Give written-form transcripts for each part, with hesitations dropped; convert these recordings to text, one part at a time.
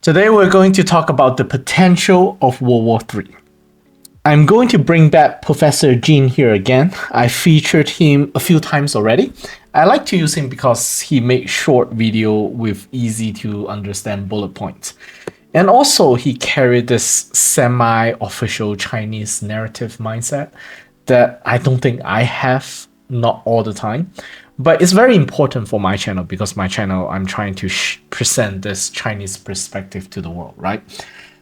Today we're going to talk about the potential of World War III. I'm going to bring back Professor Jean here again. I featured him a few times already. I like to use him because he makes short video with easy to understand bullet points. And also he carried this semi-official Chinese narrative mindset that I don't think I have, not all the time. But it's very important for my channel because my channel, I'm trying to present this Chinese perspective to the world, right?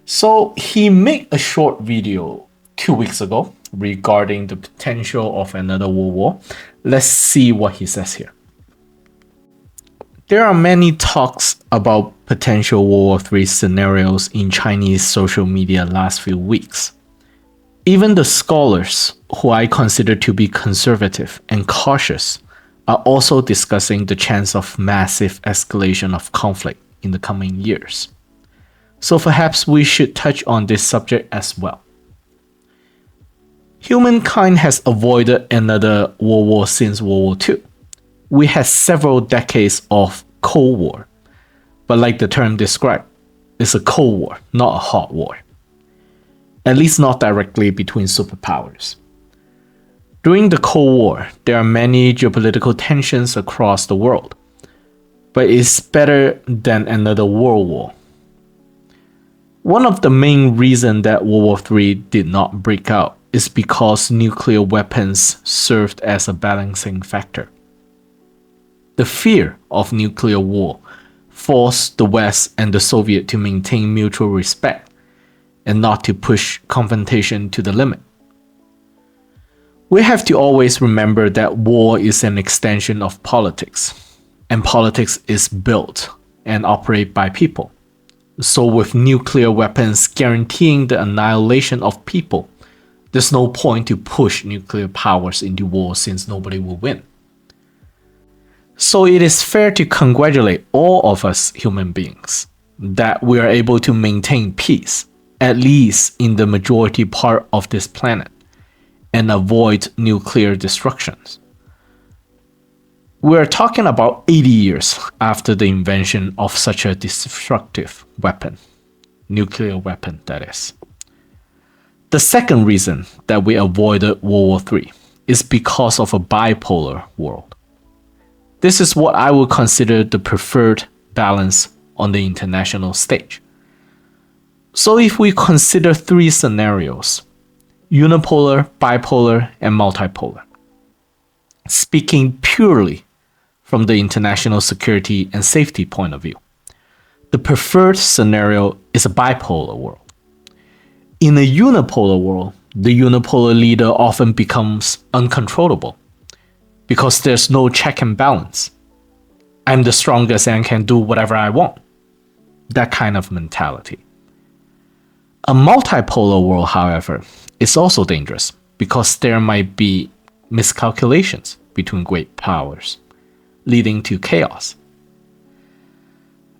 So he made a short video 2 weeks ago regarding the potential of another world war. Let's see what he says here. There are many talks about potential World War III scenarios in Chinese social media last few weeks. Even the scholars, who I consider to be conservative and cautious, are also discussing the chance of massive escalation of conflict in the coming years. So perhaps we should touch on this subject as well. Humankind has avoided another world war since World War II. We had several decades of Cold War, but like the term described, it's a Cold War, not a hot war. At least not directly between superpowers. During the Cold War, there are many geopolitical tensions across the world, but it's better than another world war. One of the main reasons that World War III did not break out is because nuclear weapons served as a balancing factor. The fear of nuclear war forced the West and the Soviet to maintain mutual respect and not to push confrontation to the limit. We have to always remember that war is an extension of politics, and politics is built and operated by people. So with nuclear weapons guaranteeing the annihilation of people, there's no point to push nuclear powers into war since nobody will win. So it is fair to congratulate all of us human beings that we are able to maintain peace, at least in the majority part of this planet, and avoid nuclear destructions. We're talking about 80 years after the invention of such a destructive weapon, nuclear weapon that is. The second reason that we avoided World War III is because of a bipolar world. This is what I would consider the preferred balance on the international stage. So if we consider three scenarios, unipolar, bipolar, and multipolar. Speaking purely from the international security and safety point of view, the preferred scenario is a bipolar world. In a unipolar world, the unipolar leader often becomes uncontrollable because there's no check and balance. I'm the strongest and can do whatever I want. That kind of mentality. A multipolar world, however, is also dangerous because there might be miscalculations between great powers, leading to chaos.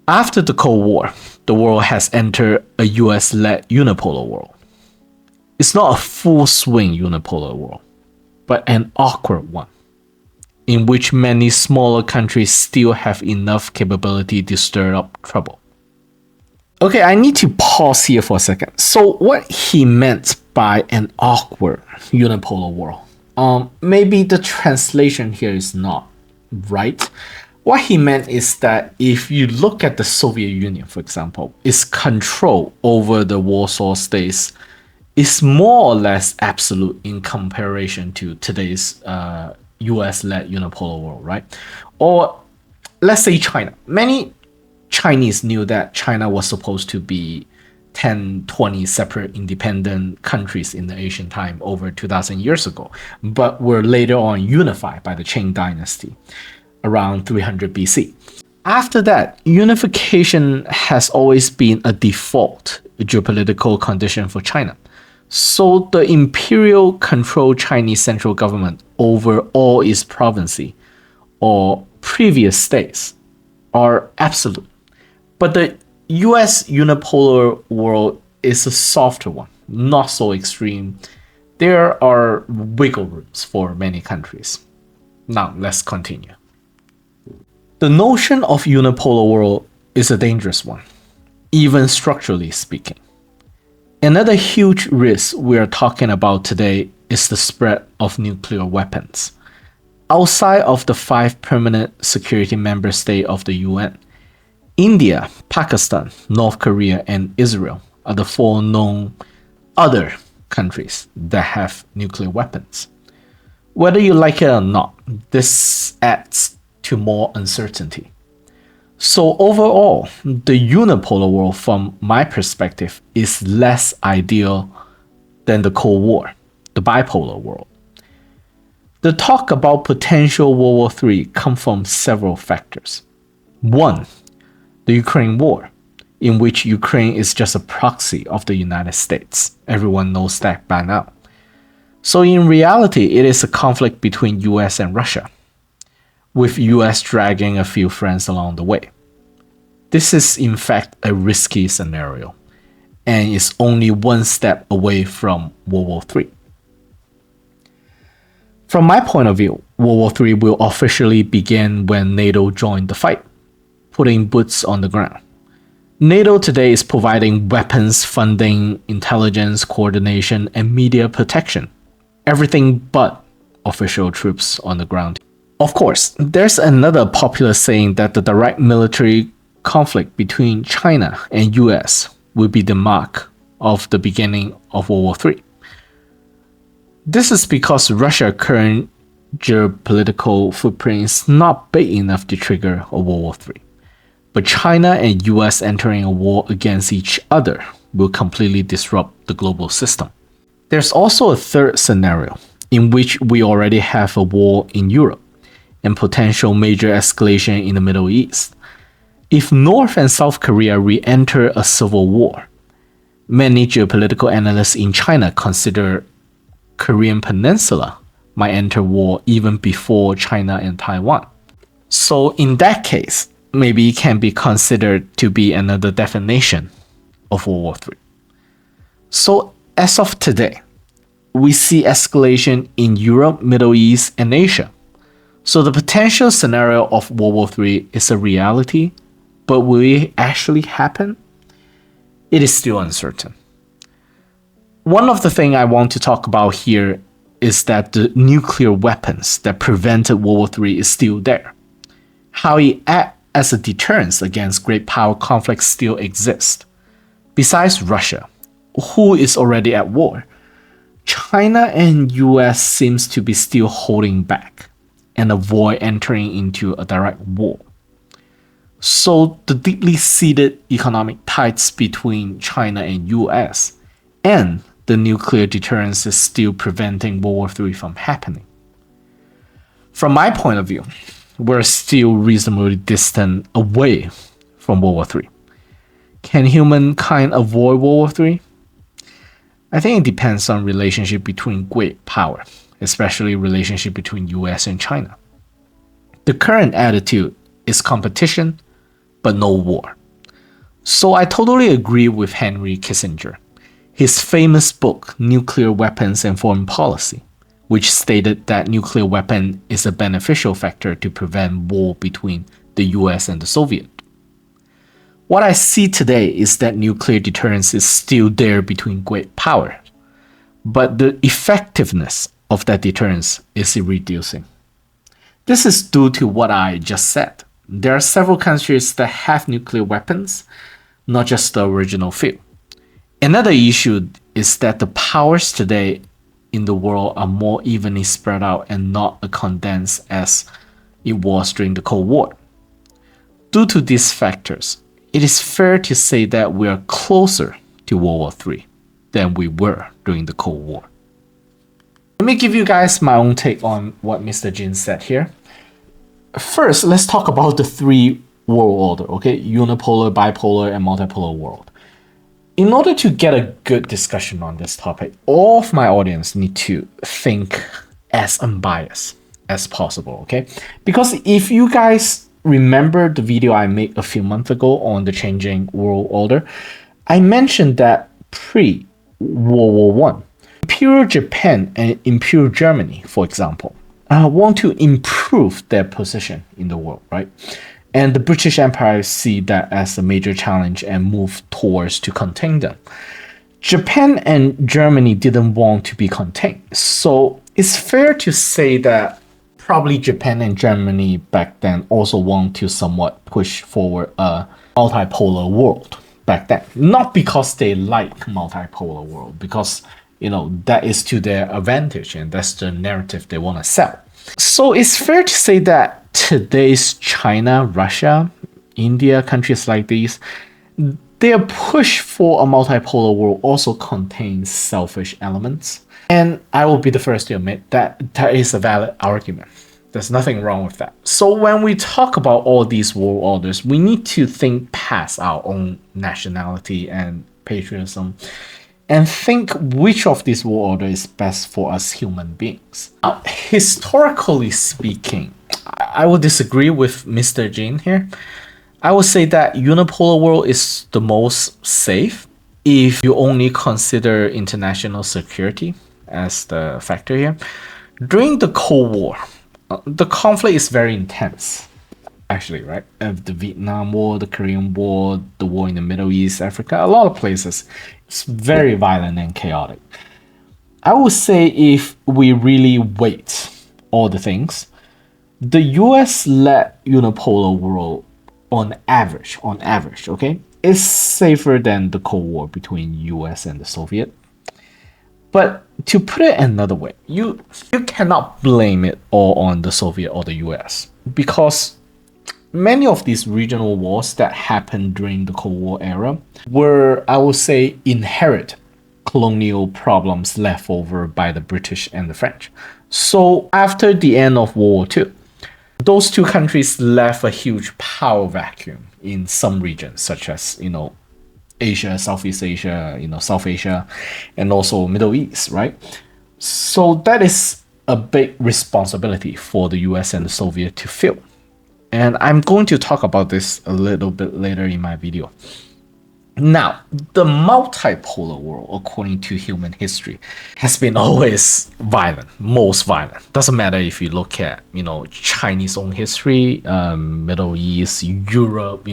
After the Cold War, the world has entered a US-led unipolar world. It's not a full-swing unipolar world, but an awkward one, in which many smaller countries still have enough capability to stir up trouble. Okay, I need to pause here for a second. So what he meant by an awkward unipolar world, maybe the translation here is not right. What he meant is that if you look at the Soviet Union, for example, its control over the Warsaw states is more or less absolute in comparison to today's US-led unipolar world, right? Or let's say China. Many Chinese knew that China was supposed to be 10, 20 separate independent countries in the ancient time over 2,000 years ago, but were later on unified by the Qing dynasty around 300 BC. After that, unification has always been a default geopolitical condition for China. So the imperial controlled Chinese central government over all its provinces or previous states are absolute. But the US unipolar world is a softer one, not so extreme. There are wiggle rooms for many countries. Now let's continue. The notion of unipolar world is a dangerous one. even structurally speaking. Another huge risk we are talking about today is the spread of nuclear weapons. Outside of the 5 permanent security member states of the UN, India, Pakistan, North Korea, and Israel are the 4 known other countries that have nuclear weapons. Whether you like it or not, this adds to more uncertainty. So overall, the unipolar world from my perspective is less ideal than the Cold War, the bipolar world. The talk about potential World War III come from several factors. One, the Ukraine war, in which Ukraine is just a proxy of the United States. Everyone knows that by now. So in reality, it is a conflict between US and Russia, with US dragging a few friends along the way. This is in fact a risky scenario, and is only one step away from World War III. From my point of view, World War III will officially begin when NATO joined the fight, putting boots on the ground. NATO today is providing weapons, funding, intelligence, coordination, and media protection. Everything but official troops on the ground. Of course, there's another popular saying that the direct military conflict between China and US will be the mark of the beginning of World War III. This is because Russia's current geopolitical footprint is not big enough to trigger a World War III. But China and US entering a war against each other will completely disrupt the global system. There's also a third scenario, in which we already have a war in Europe and potential major escalation in the Middle East. If North and South Korea re-enter a civil war, many geopolitical analysts in China consider Korean Peninsula might enter war even before China and Taiwan. So in that case, maybe it can be considered to be another definition of World War III. So as of today, we see escalation in Europe, Middle East, and Asia. So the potential scenario of World War III is a reality, but will it actually happen? It is still uncertain. One of the things I want to talk about here is that the nuclear weapons that prevented World War III is still there. How it acts as a deterrence against great power conflicts still exists. Besides Russia, who is already at war, China and US seems to be still holding back and avoid entering into a direct war. So the deeply seated economic ties between China and US and the nuclear deterrence is still preventing World War III from happening. From my point of view, we're still reasonably distant away from World War III. Can humankind avoid World War III? I think it depends on relationship between great power, especially relationship between US and China. The current attitude is competition, but no war. So I totally agree with Henry Kissinger. His famous book, Nuclear Weapons and Foreign Policy, which stated that nuclear weapon is a beneficial factor to prevent war between the US and the Soviet. What I see today is that nuclear deterrence is still there between great power, but the effectiveness of that deterrence is reducing. This is due to what I just said. There are several countries that have nuclear weapons, not just the original few. Another issue is that the powers today in the world are more evenly spread out and not condensed as it was during the Cold War. Due to these factors, it is fair to say that we are closer to World War III than we were during the Cold War. Let me give you guys my own take on what Mr. Jin said here. First, let's talk about the 3 world order, okay? Unipolar, bipolar, and multipolar world. In order to get a good discussion on this topic, all of my audience need to think as unbiased as possible, okay? Because if you guys remember the video I made a few months ago on the changing world order, I mentioned that pre-World War I, Imperial Japan and Imperial Germany, for example, want to improve their position in the world, right? And the British Empire see that as a major challenge and move towards to contain them. Japan and Germany didn't want to be contained. So it's fair to say that probably Japan and Germany back then also want to somewhat push forward a multipolar world back then. Not because they like multipolar world, because that is to their advantage and that's the narrative they want to sell. So it's fair to say that today's China, Russia, India, countries like these, their push for a multipolar world also contains selfish elements. And I will be the first to admit that that is a valid argument. There's nothing wrong with that. So when we talk about all these world orders, we need to think past our own nationality and patriotism and think which of these world orders is best for us human beings. Now, historically speaking, I will disagree with Mr. Jin here. I would say that unipolar world is the most safe if you only consider international security as the factor here. During the Cold War, the conflict is very intense, actually, right? The Vietnam War, the Korean War, the war in the Middle East, Africa, a lot of places. It's very violent and chaotic. I would say if we really weight all the things, the US-led unipolar world on average, okay, is safer than the Cold War between US and the Soviet. But to put it another way, you cannot blame it all on the Soviet or the US, because many of these regional wars that happened during the Cold War era were, I would say, inherent colonial problems left over by the British and the French. So after the end of World War II, those two countries left a huge power vacuum in some regions, such as, Asia, Southeast Asia, South Asia, and also Middle East, right? So that is a big responsibility for the US and the Soviet to fill. And I'm going to talk about this a little bit later in my video. Now, the multipolar world, according to human history, has been always violent, most violent. Doesn't matter if you look at, Chinese own history, Middle East, Europe,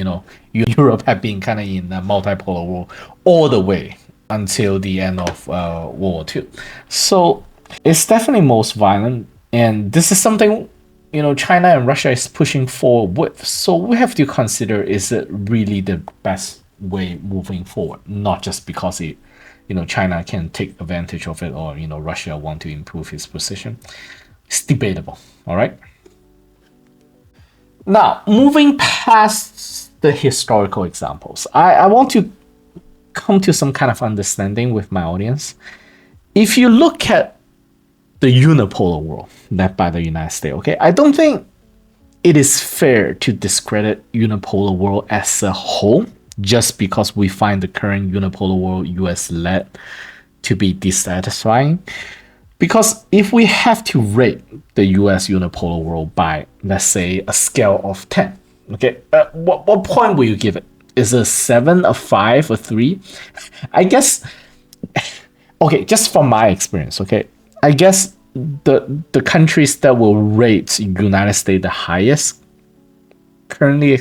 Europe had been kind of in the multipolar world all the way until the end of World War II. So it's definitely most violent. And this is something, China and Russia is pushing forward with. So we have to consider, is it really the best way moving forward, not just because China can take advantage of it or Russia want to improve its position. It's debatable. All right, now moving past the historical examples, I want to come to some kind of understanding with my audience. If you look at the unipolar world led by the United States, okay, I don't think it is fair to discredit unipolar world as a whole just because we find the current unipolar world US-led to be dissatisfying. Because if we have to rate the US unipolar world by, let's say, a scale of 10, okay, what point will you give it? Is it a 7, a 5, a 3? I guess, okay, just from my experience, okay, I guess the countries that will rate United States the highest currently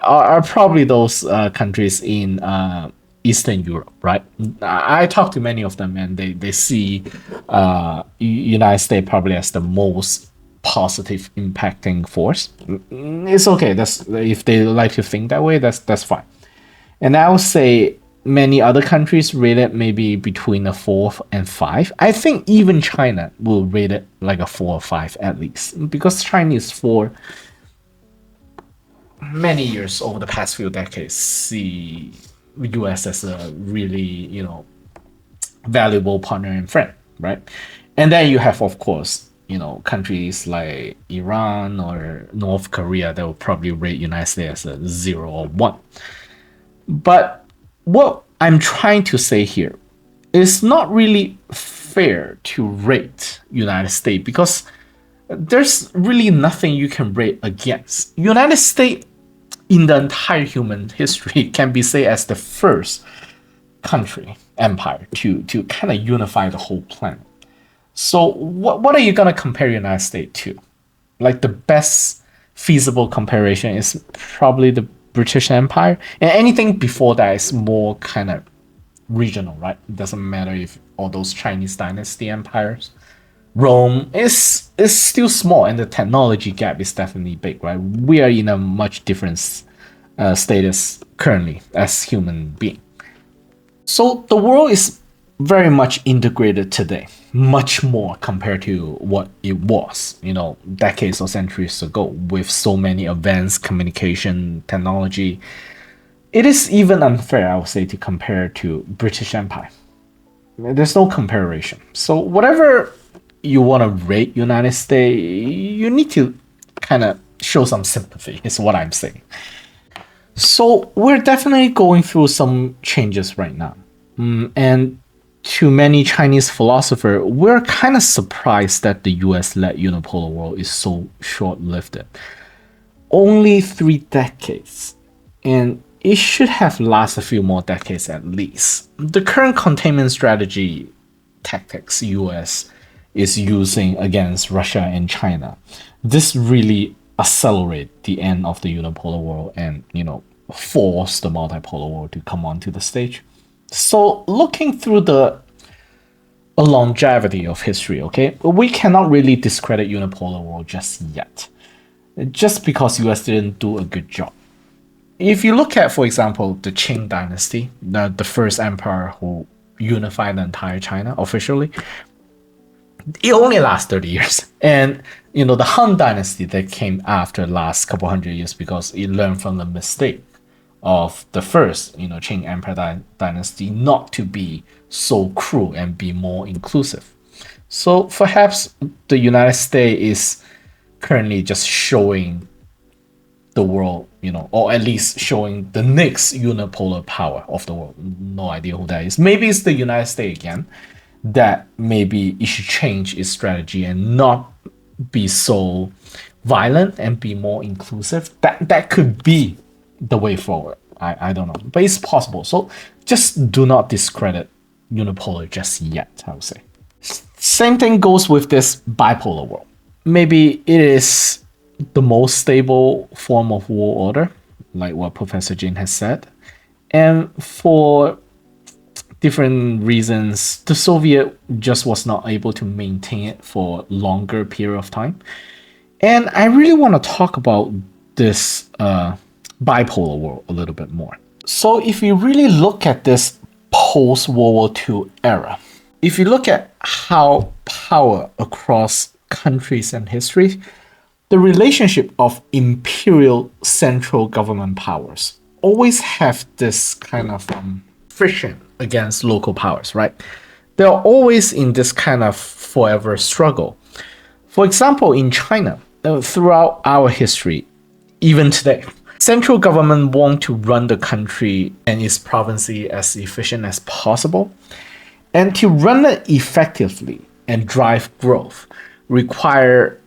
are probably those countries in Eastern Europe, right? I talk to many of them and they see United States probably as the most positive impacting force. It's okay. That's, if they like to think that way, that's fine. And I would say many other countries rate it maybe between a 4 and 5. I think even China will rate it like a 4 or 5 at least, because Chinese for many years over the past few decades see US as a really, valuable partner and friend, right? And then you have, of course, countries like Iran or North Korea that will probably rate United States as a 0 or 1. But what I'm trying to say here is not really fair to rate United States, because there's really nothing you can rate against. United States in the entire human history can be said as the first country, empire, to kind of unify the whole planet. So what are you going to compare United States to? Like the best feasible comparison is probably the British Empire, and anything before that is more kind of regional, right? It doesn't matter if all those Chinese dynasty empires. Rome is still small, and the technology gap is definitely big, right? We are in a much different status currently as human being. So the world is very much integrated today, much more compared to what it was, decades or centuries ago, with so many advanced communication technology. It is even unfair, I would say, to compare to British Empire. There's no comparison. So whatever you want to rate United States, you need to kind of show some sympathy, is what I'm saying. So we're definitely going through some changes right now. And to many Chinese philosophers, we're kind of surprised that the US-led unipolar world is so short-lived. Only 3 decades. And it should have lasted a few more decades at least. The current containment strategy tactics US is using against Russia and China, this really accelerate the end of the unipolar world and, force the multipolar world to come onto the stage. So looking through the longevity of history, okay, we cannot really discredit unipolar world just yet, just because US didn't do a good job. If you look at, for example, the Qing dynasty, the first emperor who unified the entire China officially, it only lasts 30 years. And, the Han dynasty that came after last couple hundred years because it learned from the mistake of the first, Qing Empire dynasty not to be so cruel and be more inclusive. So perhaps the United States is currently just showing the world, or at least showing the next unipolar power of the world. No idea who that is. Maybe it's the United States again, that maybe it should change its strategy and not be so violent and be more inclusive. That could be the way forward. I don't know, but it's possible. So just do not discredit unipolar just yet, I would say. Same thing goes with this bipolar world. Maybe it is the most stable form of world order, like what Professor Jin has said. And for different reasons, the Soviet just was not able to maintain it for a longer period of time. And I really want to talk about this bipolar world a little bit more. So if you really look at this post-World War II era, if you look at how power across countries and history, the relationship of imperial central government powers always have this kind of friction against local powers, right? They're always in this kind of forever struggle. For example, in China, throughout our history, even today, central government want to run the country and its province as efficient as possible. And to run it effectively and drive growth require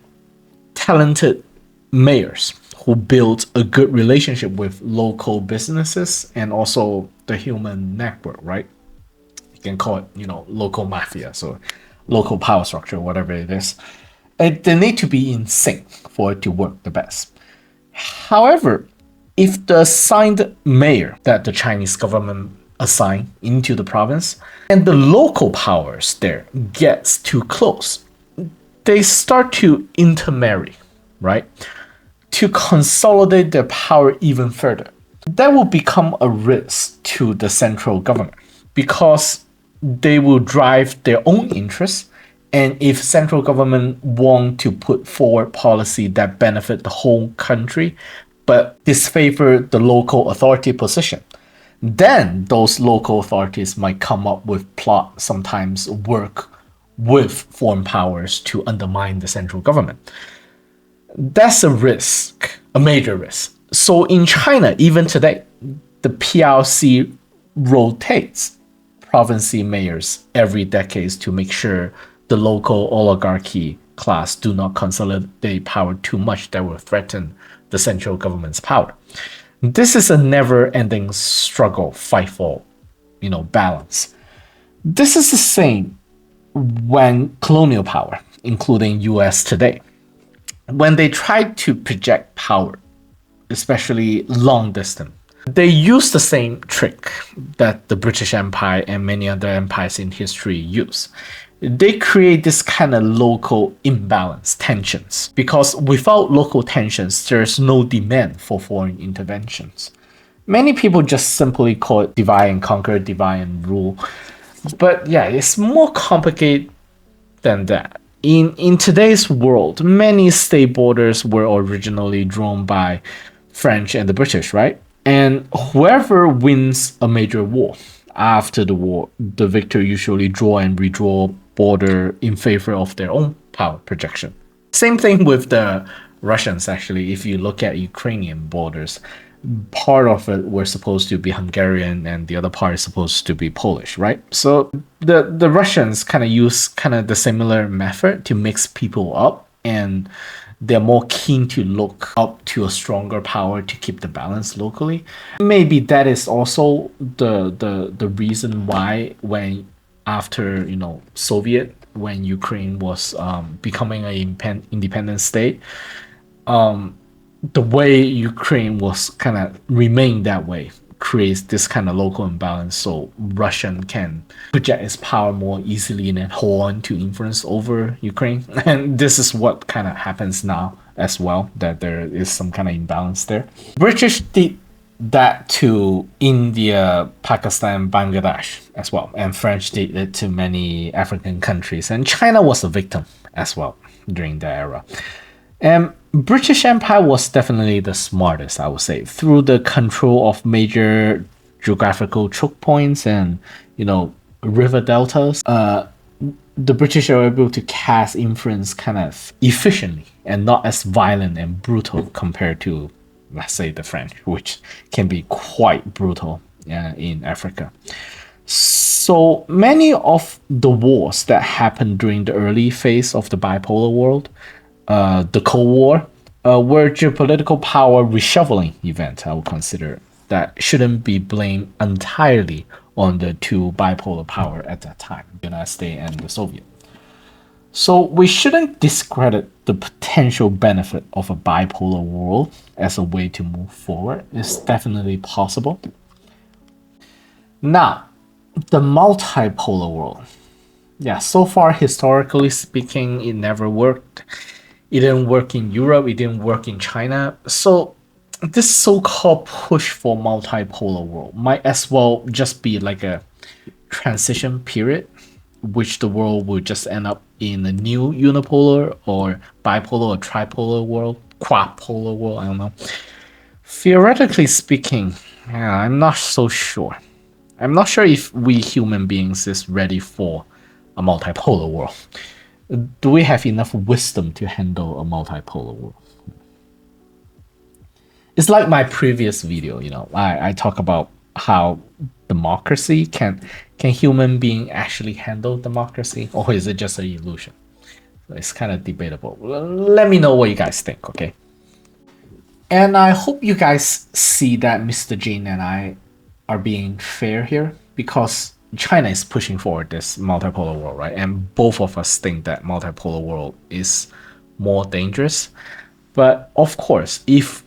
talented mayors who build a good relationship with local businesses and also the human network, right? You can call it, local mafia, so local power structure, whatever it is. And they need to be in sync for it to work the best. However, if the assigned mayor that the Chinese government assign into the province and the local powers there gets too close, they start to intermarry, right? To consolidate their power even further. That will become a risk to the central government because they will drive their own interests. And if central government want to put forward policy that benefit the whole country, but disfavor the local authority position, then those local authorities might come up with plot, sometimes work with foreign powers to undermine the central government. That's a risk, a major risk. So in China, even today, the PRC rotates province mayors every decade to make sure the local oligarchy class do not consolidate power too much that will threaten the central government's power. This is a never-ending struggle, fight for, balance. This is the same when colonial power, including US today. when they tried to project power, especially long distance, they used the same trick that the British Empire and many other empires in history use. They create this kind of local imbalance, tensions, because without local tensions, there's no demand for foreign interventions. Many people just simply call it divide and conquer, divide and rule. But yeah, it's more complicated than that. In today's world, many state borders were originally drawn by French and the British, right? And whoever wins a major war after the war, the victor usually draw and redraw border in favor of their own power projection. Same thing with the Russians, actually. If you look at Ukrainian borders, part of it were supposed to be Hungarian and the other part is supposed to be Polish, right? So the Russians kind of use kind of the similar method to mix people up, and they're more keen to look up to a stronger power to keep the balance locally. Maybe that is also the reason why when after Soviet, when Ukraine was becoming an independent state, the way Ukraine was kind of remain that way creates this kind of local imbalance, so Russian can project its power more easily and hold on to influence over Ukraine. And this is what kind of happens now as well, that there is some kind of imbalance there. British did that to India, Pakistan, Bangladesh as well, and French did it to many African countries, and China was a victim as well during that era. And British Empire was definitely the smartest, I would say, through the control of major geographical choke points and, river deltas. The British are able to cast influence kind of efficiently and not as violent and brutal compared to, let's say, the French, which can be quite brutal in Africa. So many of the wars that happened during the early phase of the bipolar world, the Cold War, were geopolitical power reshuffling event, I would consider, that shouldn't be blamed entirely on the two bipolar power at that time, the United States and the Soviet. So we shouldn't discredit the potential benefit of a bipolar world as a way to move forward. It's definitely possible. Now, the multipolar world. Yeah, so far, historically speaking, it never worked. It didn't work in Europe, it didn't work in China. So this so-called push for multipolar world might as well just be like a transition period, which the world will just end up in a new unipolar or bipolar or tripolar world, quadpolar world, I don't know. Theoretically speaking, I'm not so sure. I'm not sure if we human beings is ready for a multipolar world. Do we have enough wisdom to handle a multipolar world? It's like my previous video, I talk about how democracy can human being actually handle democracy, or is it just an illusion? So it's kind of debatable. Let me know what you guys think, okay? And I hope you guys see that Mr. Jin and I are being fair here, because China is pushing forward this multipolar world, right? And both of us think that multipolar world is more dangerous. But of course, if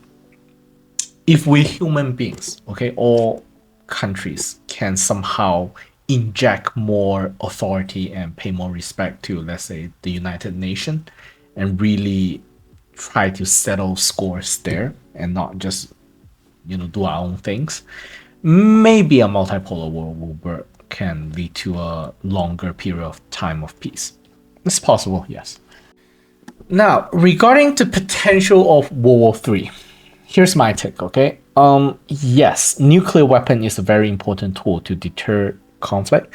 we human beings, okay, all countries can somehow inject more authority and pay more respect to, let's say, the United Nations, and really try to settle scores there and not just, do our own things, maybe a multipolar world will work, can lead to a longer period of time of peace. It's possible, yes. Now, regarding the potential of World War III, here's my take, okay? Yes, nuclear weapon is a very important tool to deter conflict,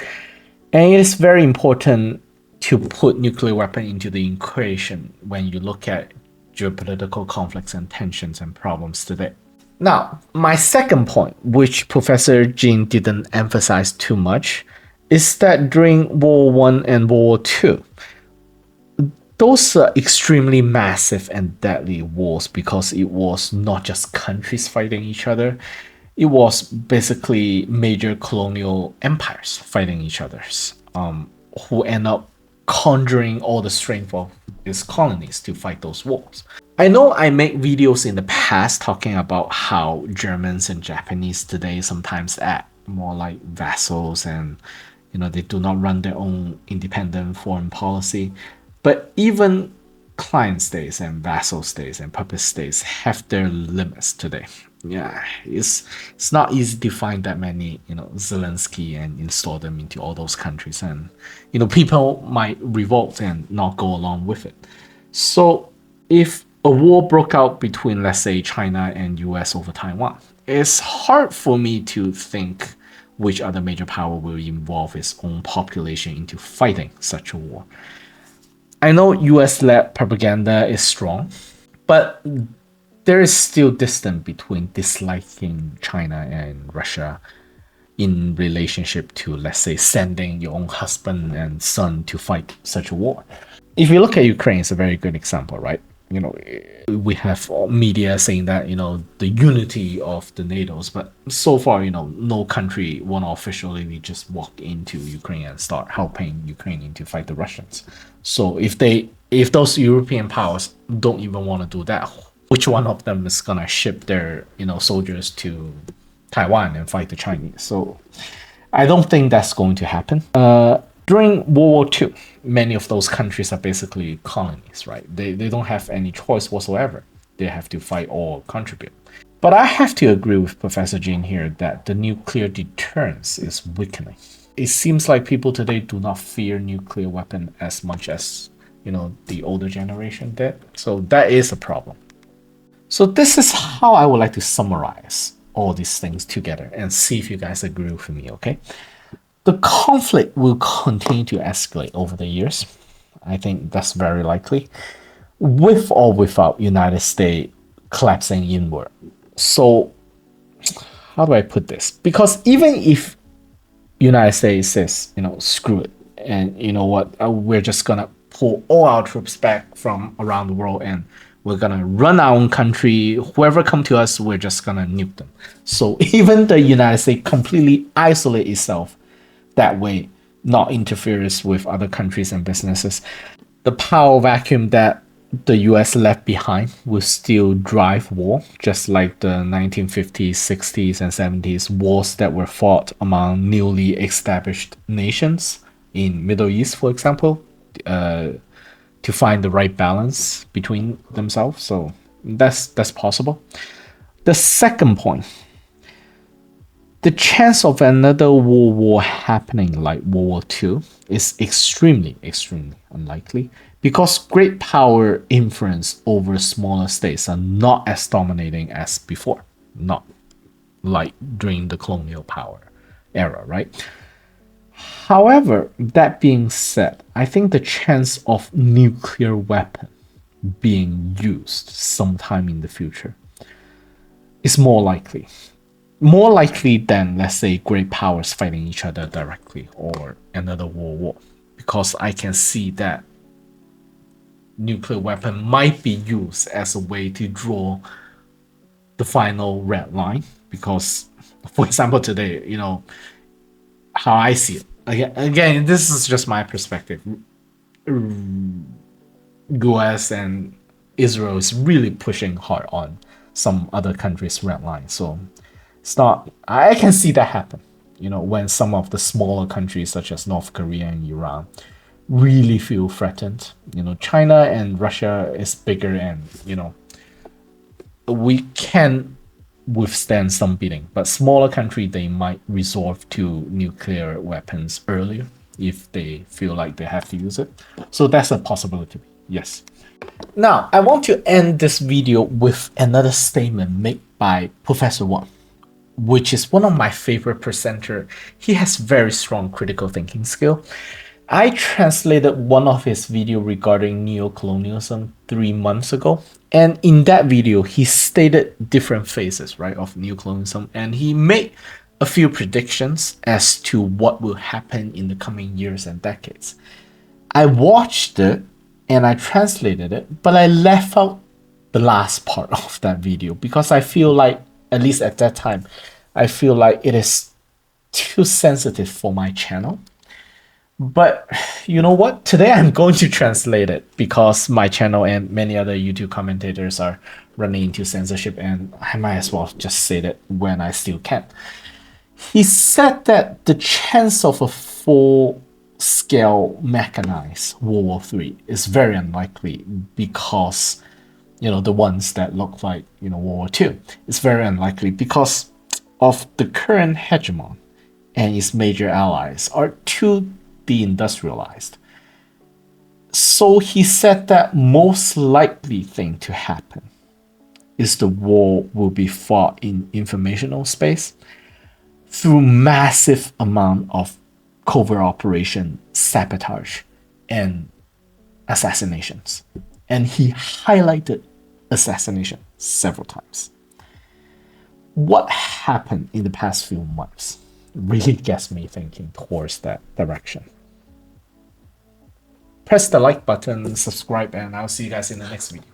and it is very important to put nuclear weapon into the equation when you look at geopolitical conflicts and tensions and problems today. Now, my second point, which Professor Jin didn't emphasize too much, is that during World War I and World War II, those are extremely massive and deadly wars, because it was not just countries fighting each other, it was basically major colonial empires fighting each other, who end up conjuring all the strength of its colonies to fight those wars. I know I make videos in the past talking about how Germans and Japanese today sometimes act more like vassals, and they do not run their own independent foreign policy. But even client states and vassal states and puppet states have their limits today. Yeah, it's not easy to find that many, Zelensky and install them into all those countries, and people might revolt and not go along with it. So if a war broke out between, let's say, China and US over Taiwan, it's hard for me to think which other major power will involve its own population into fighting such a war. I know US-led propaganda is strong, but there is still distance between disliking China and Russia in relationship to, let's say, sending your own husband and son to fight such a war. If you look at Ukraine, it's a very good example, right? We have media saying that, the unity of the NATOs, but so far, no country want to officially just walk into Ukraine and start helping Ukrainian to fight the Russians. So if those European powers don't even want to do that, which one of them is gonna ship their, soldiers to Taiwan and fight the Chinese? So I don't think that's going to happen. During World War II, many of those countries are basically colonies, right? They don't have any choice whatsoever. They have to fight or contribute. But I have to agree with Professor Jin here that the nuclear deterrence is weakening. It seems like people today do not fear nuclear weapon as much as, the older generation did. So that is a problem. So this is how I would like to summarize all these things together and see if you guys agree with me, okay? The conflict will continue to escalate over the years. I think that's very likely, with or without United States collapsing inward. So how do I put this? Because even if United States says, screw it, and you know what, we're just gonna pull all our troops back from around the world and we're gonna run our own country. Whoever come to us, we're just gonna nuke them. So even the United States completely isolate itself that way, not interferes with other countries and businesses, the power vacuum that the US left behind will still drive war, just like the 1950s, 60s, and 70s wars that were fought among newly established nations in Middle East, for example, to find the right balance between themselves. So that's possible. The second point, the chance of another world war happening like World War II is extremely, extremely unlikely, because great power influence over smaller states are not as dominating as before, not like during the colonial power era, right? However, that being said, I think the chance of nuclear weapon being used sometime in the future is more likely. More likely than, let's say, great powers fighting each other directly or another world war. Because I can see that nuclear weapon might be used as a way to draw the final red line. Because, for example, today, how I see it. Again, this is just my perspective. US and Israel is really pushing hard on some other countries' red line. So it's not, I can see that happen, when some of the smaller countries such as North Korea and Iran really feel threatened. China and Russia is bigger, and, we can withstand some beating, but smaller country, they might resort to nuclear weapons earlier if they feel like they have to use it. So that's a possibility, yes. Now, I want to end this video with another statement made by Professor Wang, which is one of my favorite presenter. He has very strong critical thinking skill. I translated one of his video regarding neocolonialism 3 months ago. And in that video, he stated different phases, right, of neocolonialism. And he made a few predictions as to what will happen in the coming years and decades. I watched it and I translated it, but I left out the last part of that video because I feel like, at least at that time, I feel like it is too sensitive for my channel. But you know what? Today I'm going to translate it because my channel and many other YouTube commentators are running into censorship, and I might as well just say that when I still can. He said that the chance of a full-scale mechanized World War III is very unlikely because, the ones that look like, World War II. It's very unlikely because of the current hegemon and its major allies are too deindustrialized. So he said that most likely thing to happen is the war will be fought in informational space through massive amount of covert operation, sabotage, and assassinations. And he highlighted assassination several times. What happened in the past few months really gets me thinking towards that direction. Press the like button, subscribe, and I'll see you guys in the next video.